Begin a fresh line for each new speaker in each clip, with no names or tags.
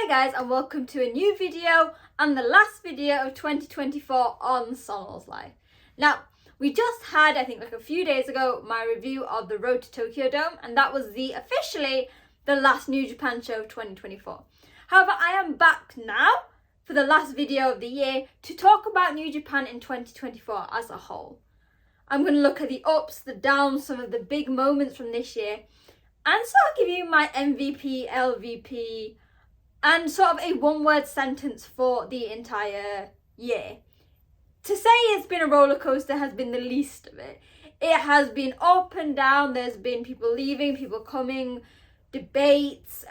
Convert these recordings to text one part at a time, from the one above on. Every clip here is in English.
Hi guys, and welcome to a new video and the last video of 2024 on Sonal's Life. Now, we just had, I think like a few days ago, my review of the Road to Tokyo Dome, and that was officially the last New Japan show of 2024. However, I am back now for the last video of the year to talk about New Japan in 2024 as a whole. I'm going to look at the ups, the downs, some of the big moments from this year, and sort of give you my MVP, LVP, and sort of a one-word sentence for the entire year. To say it's been a roller coaster has been the least of it. It has been up and down. There's been people leaving, people coming, debates,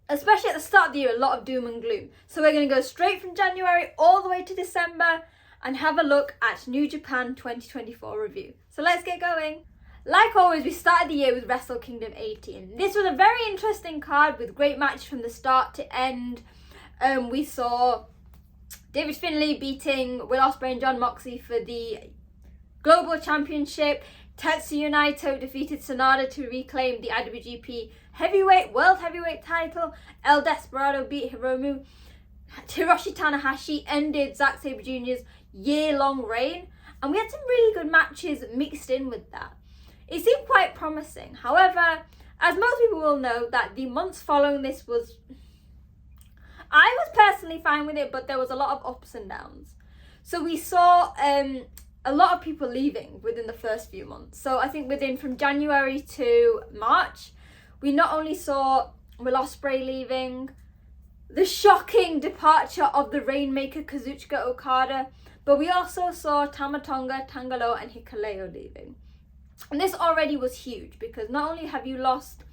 especially at the start of the year, a lot of doom and gloom. So we're going to go straight from January all the way to December and have a look at New Japan 2024 review. So let's get going. Like always, we started the year with Wrestle Kingdom 18. This was a very interesting card with great matches from the start to end. We saw David Finlay beating Will Ospreay and Jon Moxley for the Global Championship. Tetsuya Naito defeated Sanada to reclaim the IWGP World Heavyweight title. El Desperado beat Hiromu. Hiroshi Tanahashi ended Zack Sabre Jr.'s year-long reign. And we had some really good matches mixed in with that. It seemed quite promising. However, as most people will know, that the months following this I was personally fine with it, but there was a lot of ups and downs. So we saw a lot of people leaving within the first few months. So I think from January to March, we not only saw Will Ospreay leaving, the shocking departure of the Rainmaker Kazuchika Okada, but we also saw Tama Tonga, Tanga Loa and Hikuleo leaving. And this already was huge because not only have you lost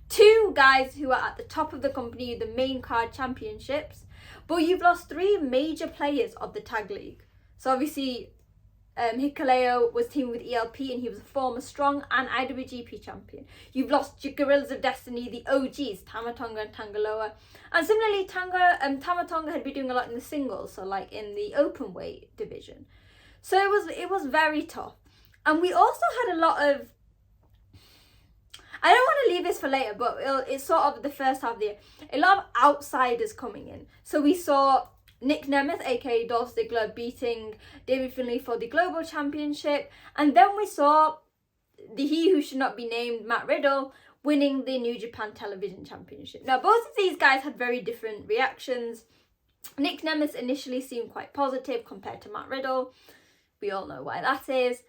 two guys who are at the top of the company, the main card championships, but you've lost three major players of the tag league. So obviously, Hikuleo was teamed with ELP and he was a former Strong and IWGP champion. You've lost Gorillas of Destiny, the OGs, Tama Tonga and Tanga Loa. And similarly, Tama Tonga had been doing a lot in the singles, so like in the open weight division. So it was very tough. And we also had a lot of, I don't want to leave this for later, but it's sort of the first half of the year, a lot of outsiders coming in. So we saw Nick Nemeth, aka Dolph Ziggler, beating David Finlay for the Global Championship. And then we saw he who should not be named, Matt Riddle, winning the New Japan Television Championship. Now, both of these guys had very different reactions. Nick Nemeth initially seemed quite positive compared to Matt Riddle. We all know why that is.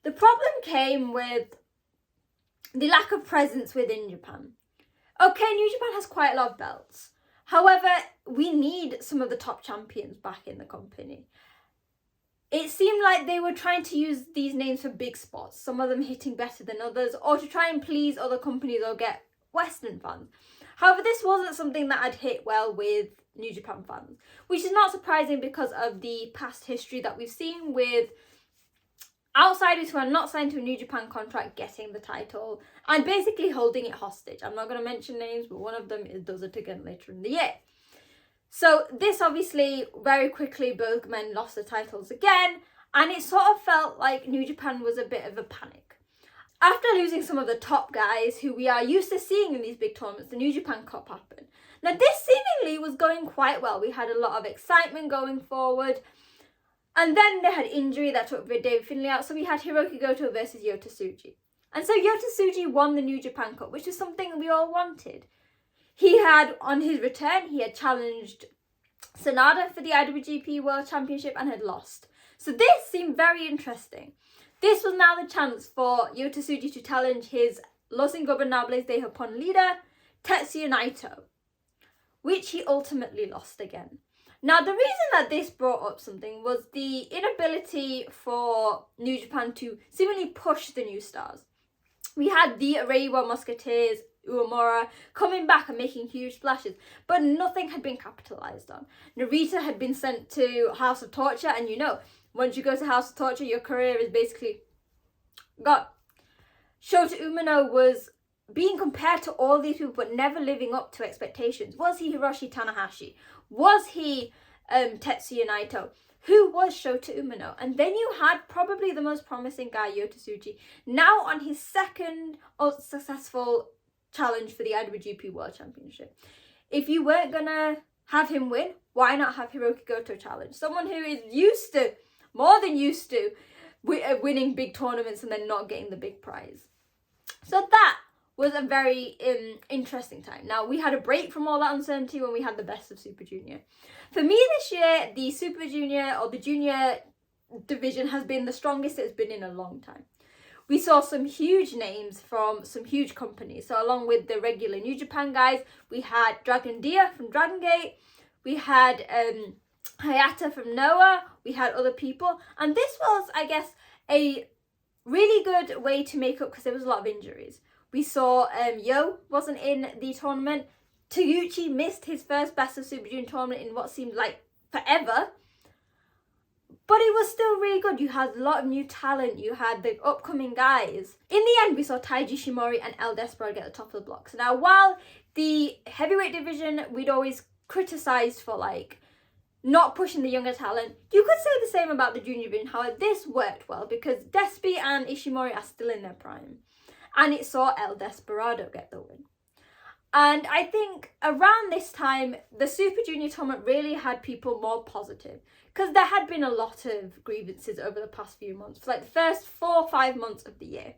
The problem came with the lack of presence within Japan. Okay, New Japan has quite a lot of belts. However, we need some of the top champions back in the company. It seemed like they were trying to use these names for big spots, some of them hitting better than others, or to try and please other companies or get Western fans. However, this wasn't something that had hit well with New Japan fans, which is not surprising because of the past history that we've seen with outsiders who are not signed to a New Japan contract getting the title and basically holding it hostage. I'm not going to mention names, but one of them does it again later in the year. So this obviously, very quickly, both men lost the titles again, and it sort of felt like New Japan was a bit of a panic. After losing some of the top guys who we are used to seeing in these big tournaments, the New Japan Cup happened. Now this seemingly was going quite well. We had a lot of excitement going forward. And then they had injury that took David Finlay out, so we had Hiroki Goto versus Yota Tsuji. And so Yota Tsuji won the New Japan Cup, which was something we all wanted. He had, on his return, he had challenged Sanada for the IWGP World Championship and had lost. So this seemed very interesting. This was now the chance for Yota Tsuji to challenge his Los Ingobernables de Japón leader, Tetsuya Naito, which he ultimately lost again. Now, the reason that this brought up something was the inability for New Japan to seemingly push the new stars. We had the Reiwa Musketeers, Uemura, coming back and making huge splashes, but nothing had been capitalised on. Narita had been sent to House of Torture, and once you go to House of Torture, your career is basically gone. Shota Umino was being compared to all these people, but never living up to expectations. Was he Hiroshi Tanahashi? Was he Tetsuya Naito? Who was Shota Umino? And then you had probably the most promising guy, Yota Tsuji, now on his second unsuccessful challenge for the IWGP World Championship. if you weren't gonna have him win, why not have Hiroki Goto challenge? Someone who is used to, more than used to, winning big tournaments and then not getting the big prize. So that was a very interesting time. Now, we had a break from all that uncertainty when we had the Best of Super Junior. For me this year, the Super Junior or the Junior division has been the strongest it's been in a long time. We saw some huge names from some huge companies. So along with the regular New Japan guys, we had Dragon Dia from Dragon Gate, we had Hayata from Noah, we had other people. And this was, I guess, a really good way to make up because there was a lot of injuries. We saw Yo wasn't in the tournament. Taguchi missed his first Best of Super Junior tournament in what seemed like forever. But it was still really good. You had a lot of new talent. You had the upcoming guys. In the end, we saw Taiji Shimori and El Desperado get the top of the blocks. Now, while the heavyweight division we'd always criticised for not pushing the younger talent, you could say the same about the junior division. However, this worked well because Despi and Ishimori are still in their prime. And it saw El Desperado get the win. And I think around this time, the Super Junior tournament really had people more positive because there had been a lot of grievances over the past few months, for the first 4 or 5 months of the year.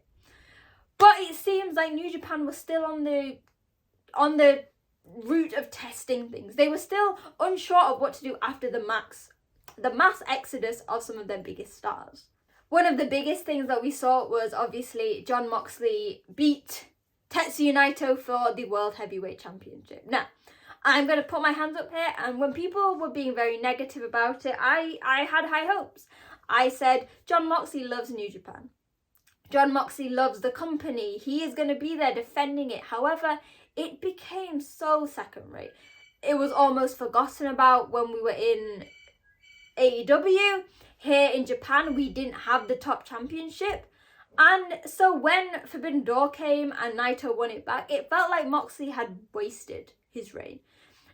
But it seems like New Japan was still on the route of testing things. They were still unsure of what to do after the mass exodus of some of their biggest stars. One of the biggest things that we saw was obviously Jon Moxley beat Tetsuya Naito for the World Heavyweight Championship. Now, I'm going to put my hands up here, and when people were being very negative about it, I had high hopes. I said, Jon Moxley loves New Japan. Jon Moxley loves the company. He is going to be there defending it. However, it became so second rate. It was almost forgotten about when we were in AEW. Here in Japan, we didn't have the top championship. And so when Forbidden Door came and Naito won it back, it felt like Moxley had wasted his reign.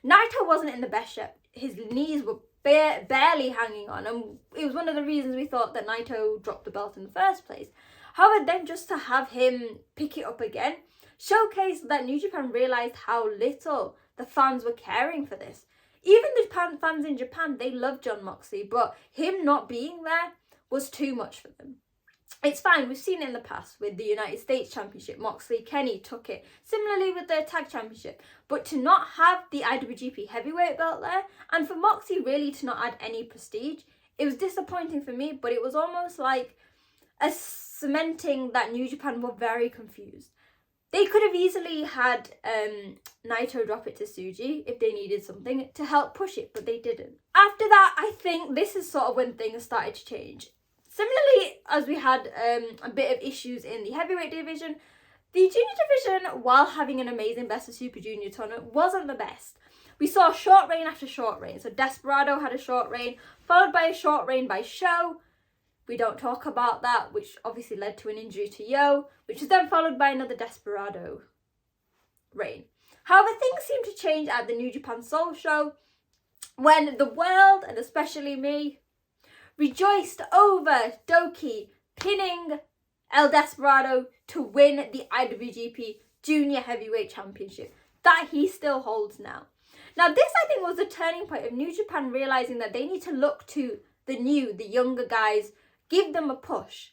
Naito wasn't in the best shape. His knees were barely hanging on, and it was one of the reasons we thought that Naito dropped the belt in the first place. However, then just to have him pick it up again showcased that New Japan realised how little the fans were caring for this. Even the fans in Japan, they loved Jon Moxley, but him not being there was too much for them. It's fine, we've seen it in the past with the United States Championship. Moxley, Kenny took it. Similarly with the Tag Championship. But to not have the IWGP Heavyweight belt there, and for Moxley really to not add any prestige, it was disappointing for me, but it was almost like a cementing that New Japan were very confused. They could have easily had Naito drop it to Tsuji if they needed something to help push it, but they didn't. After that, I think this is sort of when things started to change. Similarly, as we had a bit of issues in the heavyweight division, the junior division, while having an amazing Best of Super Junior tournament, wasn't the best. We saw short reign after short reign. So Desperado had a short reign, followed by a short reign by Sho. We don't talk about that, which obviously led to an injury to Yo, which was then followed by another Desperado reign. However, things seemed to change at the New Japan Soul Show when the world, and especially me, rejoiced over Doki pinning El Desperado to win the IWGP Junior Heavyweight Championship that he still holds now. Now, this I think was the turning point of New Japan realising that they need to look to the younger guys, give them a push.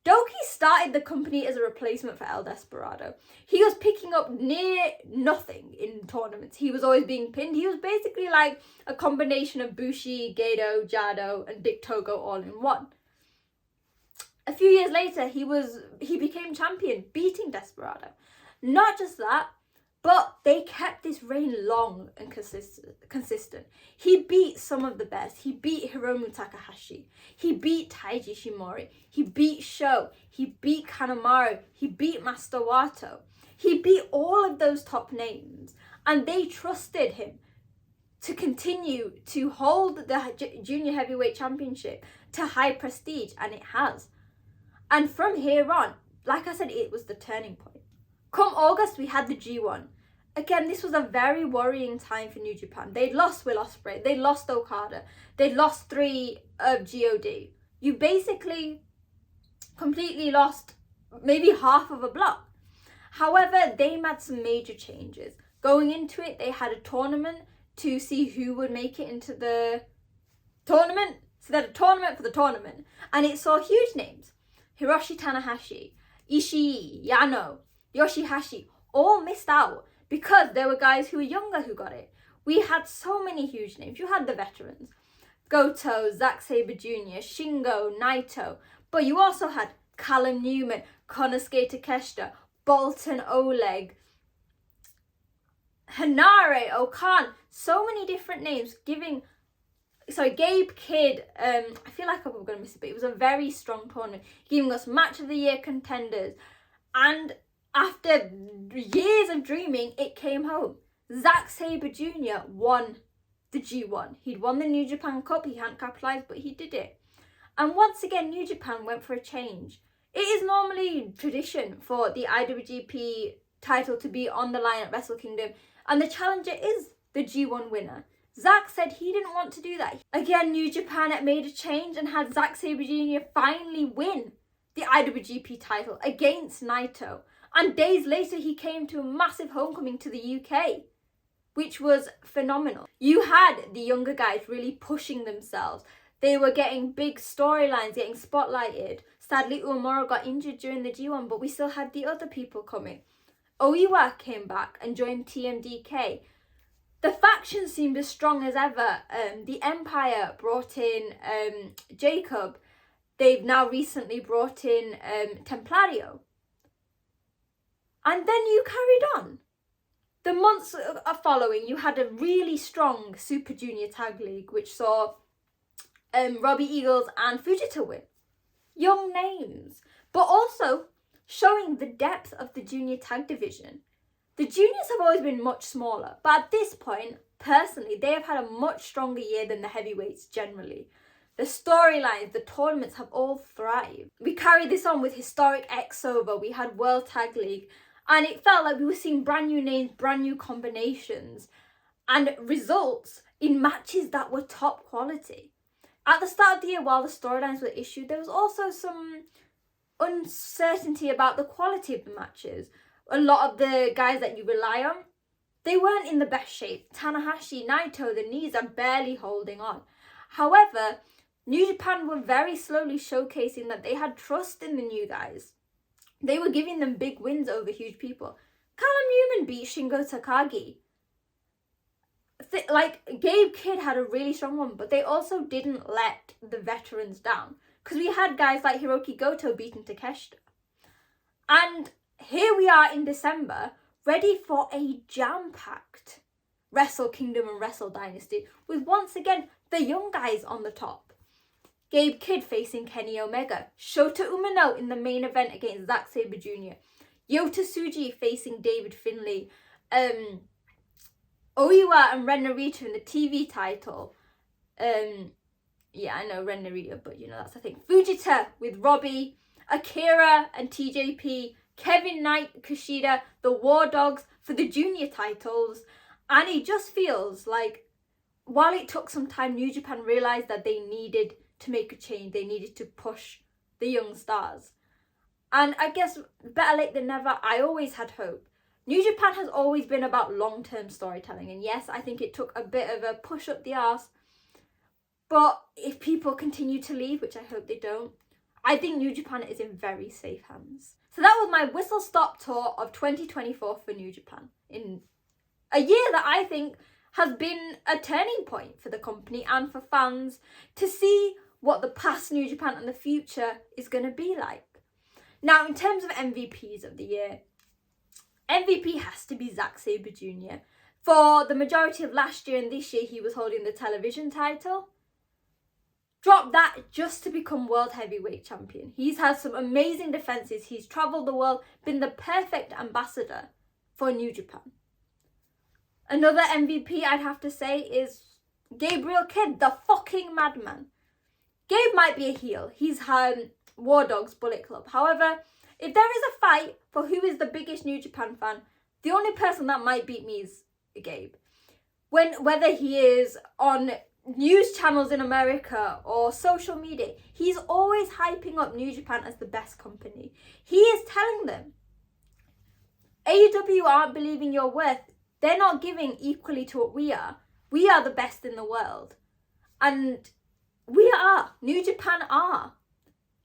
Doki started the company as a replacement for El Desperado. He was picking up near nothing in tournaments. He was always being pinned. He was basically like a combination of Bushi, Gedo, Jado, and Dick Togo all in one. A few years later, he became champion, beating Desperado. Not just that, but they kept this reign long and consistent. He beat some of the best. He beat Hiromu Takahashi. He beat Taiji Shimori. He beat Sho. He beat Kanemaru. He beat Master Wato. He beat all of those top names. And they trusted him to continue to hold the Junior Heavyweight Championship to high prestige. And it has. And from here on, like I said, it was the turning point. Come August, we had the G1. Again, this was a very worrying time for New Japan. They'd lost Will Ospreay. They'd lost Okada. They'd lost 3 of God. You basically completely lost maybe half of a block. However, they made some major changes. Going into it, they had a tournament to see who would make it into the tournament. So they had a tournament for the tournament, and it saw huge names. Hiroshi Tanahashi, Ishii, Yano, Yoshihashi, all missed out because there were guys who were younger who got it. We had so many huge names. You had the veterans, Goto, Zack Sabre Jr., Shingo, Naito, but you also had Callum Newman, Konosuke Takeshita, Bolton Oleg, Hanare, Okan, so many different names giving. Sorry, Gabe Kidd, I feel like I'm going to miss it, but it was a very strong tournament, giving us match of the year contenders. And after years of dreaming, it came home. Zack Sabre Jr. won the G1. He'd won the New Japan Cup, he hadn't capitalised, but he did it. And once again, New Japan went for a change. It is normally tradition for the IWGP title to be on the line at Wrestle Kingdom, and the challenger is the G1 winner. Zack said he didn't want to do that. Again, New Japan had made a change and had Zack Sabre Jr. finally win the IWGP title against Naito. And days later, he came to a massive homecoming to the UK, which was phenomenal. You had the younger guys really pushing themselves. They were getting big storylines, getting spotlighted. Sadly, Uemura got injured during the G1, but we still had the other people coming. Oiwa came back and joined TMDK. The faction seemed as strong as ever. The Empire brought in Jacob. They've now recently brought in Templario. And then you carried on. The months following, you had a really strong Super Junior Tag League, which saw Robbie Eagles and Fujita win. Young names. But also showing the depth of the junior tag division. The juniors have always been much smaller, but at this point, personally, they have had a much stronger year than the heavyweights generally. The storylines, the tournaments have all thrived. We carried this on with historic X-Over, we had World Tag League, and it felt like we were seeing brand new names, brand new combinations, and results in matches that were top quality. At the start of the year, while the storylines were issued, there was also some uncertainty about the quality of the matches. A lot of the guys that you rely on, they weren't in the best shape. Tanahashi, Naito, the knees are barely holding on. However, New Japan were very slowly showcasing that they had trust in the new guys. They were giving them big wins over huge people. Callum Newman beat Shingo Takagi. Gabe Kidd had a really strong one, but they also didn't let the veterans down. Because we had guys like Hiroki Goto beating Takeshita. And here we are in December, ready for a jam-packed Wrestle Kingdom and Wrestle Dynasty, with once again the young guys on the top. Gabe Kidd facing Kenny Omega, Shota Umino in the main event against Zack Sabre Jr., Yota Tsuji facing David Finlay, Oiwa and Ren Narita in the TV title. Yeah, I know Ren Narita, but that's the thing. Fujita with Robbie, Akira and TJP, Kevin Knight, Kushida, the War Dogs for the junior titles. And it just feels like, while it took some time, New Japan realised that they needed to make a change. They needed to push the young stars. And I guess better late than never, I always had hope. New Japan has always been about long-term storytelling. And yes, I think it took a bit of a push up the arse. But if people continue to leave, which I hope they don't, I think New Japan is in very safe hands. So that was my whistle-stop tour of 2024 for New Japan. In a year that I think has been a turning point for the company and for fans to see what the past New Japan and the future is going to be like. Now, in terms of MVPs of the year, MVP has to be Zack Sabre Jr. For the majority of last year and this year, he was holding the television title. Dropped that just to become World Heavyweight Champion. He's had some amazing defences. He's travelled the world, been the perfect ambassador for New Japan. Another MVP I'd have to say is Gabriel Kidd, the fucking madman. Gabe might be a heel. He's had War Dogs Bullet Club. However, if there is a fight for who is the biggest New Japan fan, the only person that might beat me is Gabe. Whether he is on news channels in America or social media, he's always hyping up New Japan as the best company. He is telling them, AEW aren't believing your worth. They're not giving equally to what we are. We are the best in the world. And we are. New Japan are.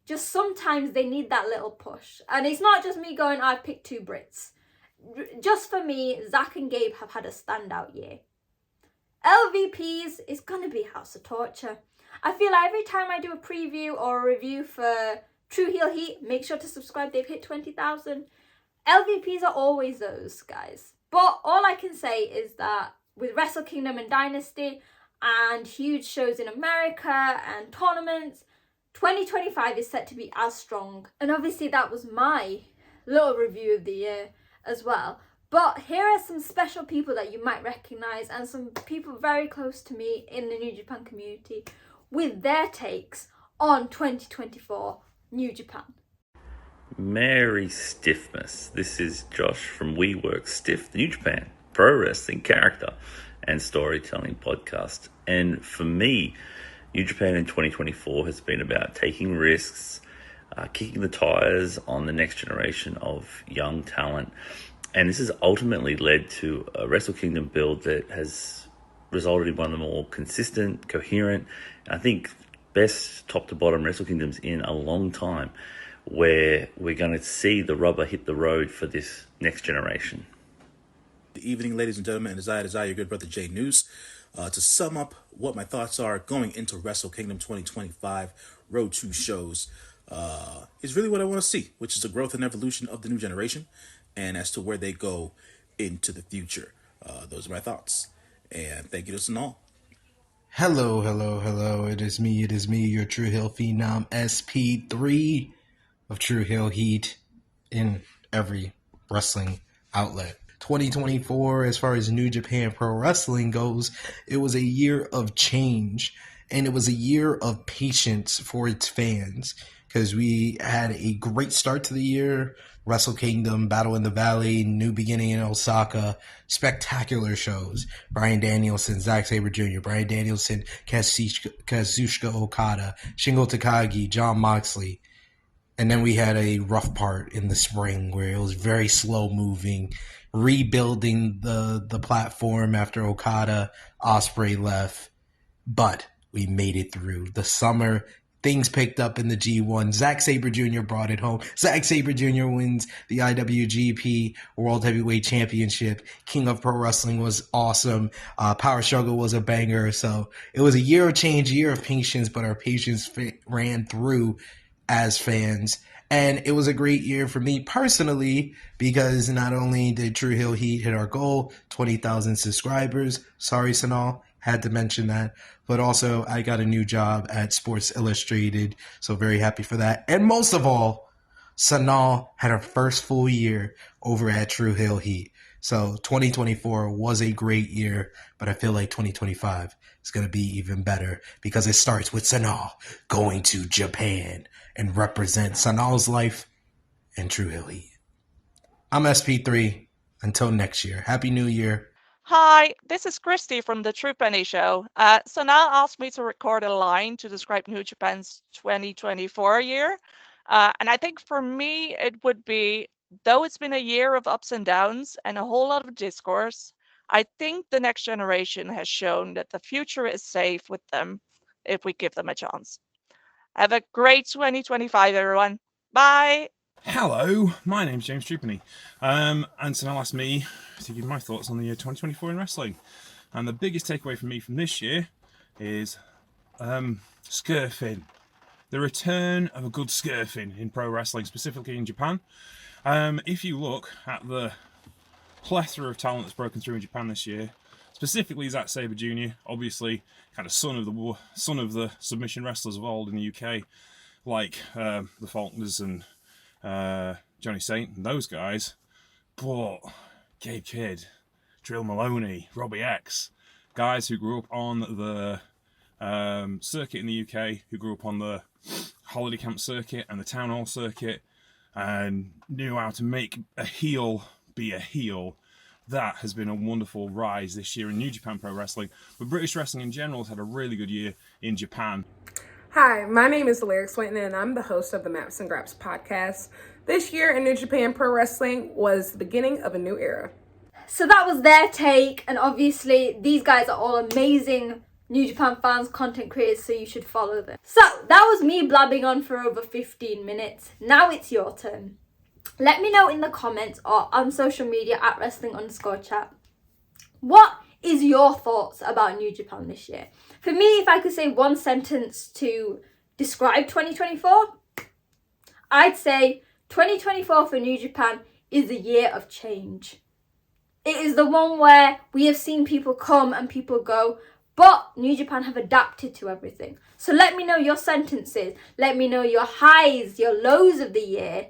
Just sometimes they need that little push. And it's not just me going, I picked 2 Brits. Just for me, Zach and Gabe have had a standout year. LVPs is going to be House of Torture. I feel like every time I do a preview or a review for True Heel Heat, make sure to subscribe. They've hit 20,000. LVPs are always those guys. But all I can say is that with Wrestle Kingdom and Dynasty and huge shows in America and tournaments, 2025 is set to be as strong. And obviously that was my little review of the year as well. But here are some special people that you might recognise and some people very close to me in the New Japan community with their takes on 2024 New Japan.
Merry Stiffmas. This is Josh from We Work Stiff, the New Japan pro wrestling character and storytelling podcast. And for me, New Japan in 2024 has been about taking risks, kicking the tires on the next generation of young talent. And this has ultimately led to a Wrestle Kingdom build that has resulted in one of the more consistent, coherent, and I think best top to bottom Wrestle Kingdoms in a long time, where we're going to see the rubber hit the road for this next generation.
Good evening, ladies and gentlemen, and as I, your good brother Jay News. To sum up what my thoughts are going into Wrestle Kingdom 2025 Road 2 shows is really what I want to see, which is the growth and evolution of the new generation, and as to where they go into the future. Those are my thoughts, and thank you to Sanal.
Hello. It is me, your True Heel Phenom SP3 of True Heel Heat in every wrestling outlet. 2024, as far as New Japan Pro Wrestling goes, it was a year of change, and it was a year of patience for its fans, because we had a great start to the year. Wrestle Kingdom, Battle in the Valley, New Beginning in Osaka, spectacular shows. Bryan Danielson, Zack Sabre Jr., Bryan Danielson, Kazuchika Okada, Shingo Takagi, Jon Moxley. And then we had a rough part in the spring where it was very slow moving, rebuilding the platform after Okada, Ospreay left. But we made it through. The summer, things picked up in the G1. Zack Sabre Jr. brought it home. Zack Sabre Jr. wins the IWGP World Heavyweight Championship. King of Pro Wrestling was awesome. Power Struggle was a banger. So it was a year of change, a year of patience, but our patience ran through as fans. And it was a great year for me personally, because not only did True Heel Heat hit our goal, 20,000 subscribers. Sorry, Sanal, had to mention that. But also, I got a new job at Sports Illustrated, so very happy for that. And most of all, Sanal had her first full year over at True Heel Heat. So 2024 was a great year, but I feel like 2025 is going to be even better, because it starts with Sanal going to Japan and represent Sanal's life and True Heel Heat. I'm SP3. Until next year. Happy New Year.
Hi, this is Christy from the True Penny Show. So now asked me to record a line to describe New Japan's 2024 year. And I think for me, it would be, though it's been a year of ups and downs and a whole lot of discourse, I think the next generation has shown that the future is safe with them if we give them a chance. Have a great 2025, everyone. Bye.
Hello, my name's James Trupany, and so now asked me to give my thoughts on the year 2024 in wrestling. And the biggest takeaway for me from this year is scurfing. The return of a good scurfing in pro wrestling, specifically in Japan. If you look at the plethora of talent that's broken through in Japan this year, specifically Zack Sabre Jr., obviously kind of son of the submission wrestlers of old in the UK, like the Faulkners and Johnny Saint and those guys, but Gabe Kidd, Drill Maloney, Robbie X, guys who grew up on the circuit in the UK, who grew up on the holiday camp circuit and the town hall circuit, and knew how to make a heel be a heel. That has been a wonderful rise this year in New Japan Pro Wrestling, but British wrestling in general has had a really good year in Japan.
Hi, my name is Lyric Swinton, and I'm the host of the Maps and Graps podcast. This year in New Japan Pro Wrestling was the beginning of a new era.
So that was their take, and obviously these guys are all amazing New Japan fans, content creators, so you should follow them. So that was me blabbing on for over 15 minutes. Now it's your turn. Let me know in the comments or on social media at wrestling_chat. What is your thoughts about New Japan this year? For me, if I could say one sentence to describe 2024, I'd say 2024 for New Japan is a year of change. It is the one where we have seen people come and people go, but New Japan have adapted to everything. So let me know your sentences. Let me know your highs, your lows of the year.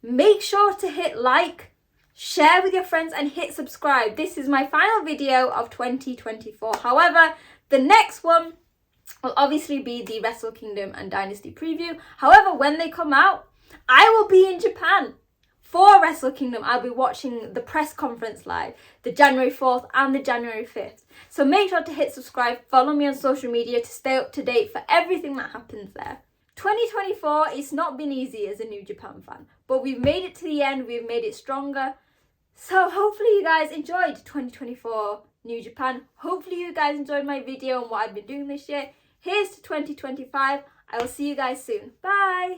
Make sure to hit like, share with your friends, and hit subscribe. This is my final video of 2024. However, the next one will obviously be the Wrestle Kingdom and Dynasty preview. However, when they come out, I will be in Japan for Wrestle Kingdom. I'll be watching the press conference live, the January 4th and the January 5th. So make sure to hit subscribe, follow me on social media to stay up to date for everything that happens there. 2024, it's not been easy as a New Japan fan, but we've made it to the end, we've made it stronger. So hopefully you guys enjoyed 2024 New Japan. Hopefully you guys enjoyed my video and what I've been doing this year. Here's to 2025. I will see you guys soon. Bye!